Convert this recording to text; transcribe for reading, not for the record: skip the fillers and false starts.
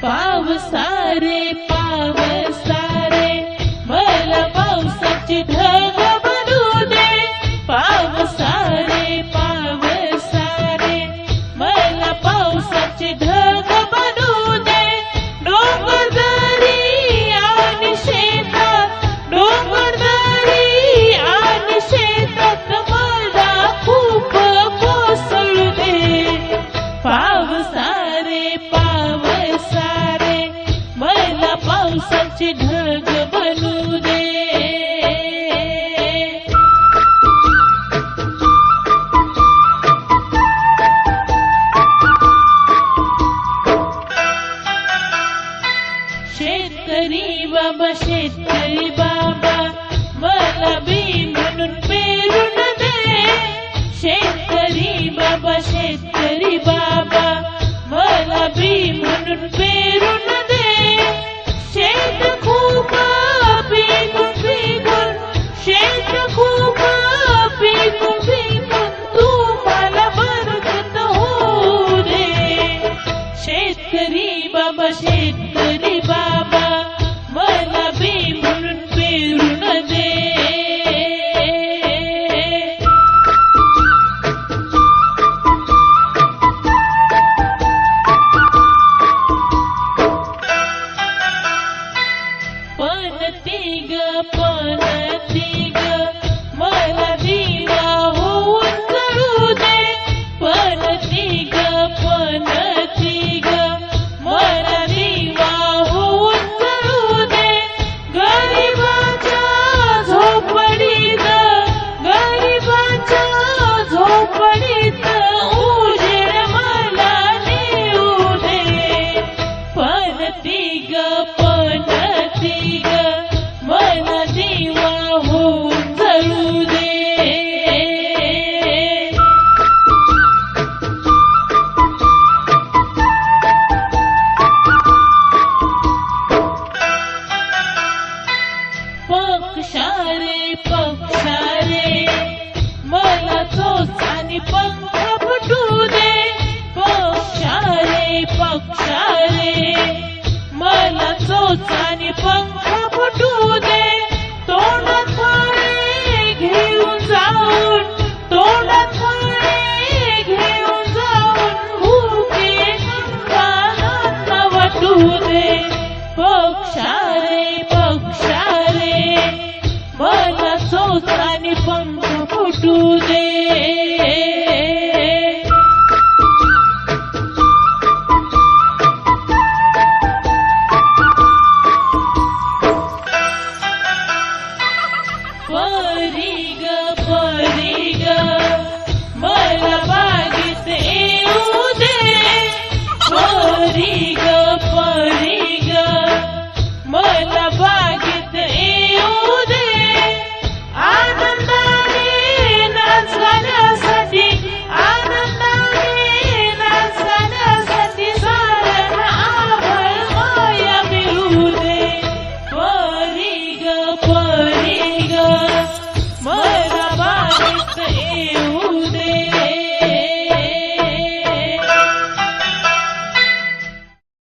पावसारे पावसारे मला पावसाची ढग बनू दे. पावसारे पावसारे मला पावसाची ढग बनू दे. डोंगरदरी आणि शेतात डोंगरदरी आणि शेतात मला खूप कोसळू दे. पावसारे पावसारे मला पावसाची ढग बनू दे. शेतकरी बाबा शेतकरी बाबा मला बी म्हणून पेरून दे. शेतकरी बाबा शेतकरी बाबा मला बी म्हणून पेरून दे. शेत खूप पिकून पिकून शेत खूप पिकून पिकून तू मला बरकत होऊ दे. शेतकरी बाबा शेतकरी बाबा मला बी म्हणून पेरून दे. पनती ग पनती ग मला दिवा होऊन जळू दे. पनती ग पनती ग मला दिवा होऊन जळू दे. गरिबाच्या झोपडीत गरिबाच्या झोपडीत उजेड मला नेऊ दे. पनती ग पनती ग मला दिवा होऊन जळू दे. पक्षारे पक्षारे मला चोच आणि पंख फुटू दे. पक्षारे पक्षारे मला चोच आणि पंख फुटू दे. तोंडात फळे घेऊन जाऊन तोंडात फळे घेऊन जाऊन भुके कानांना वाटू दे. पक्षारे पक्षारे मला चोच आणि पंख फुटू दे. परी ग मला बागेत येऊ दे. परी ग मला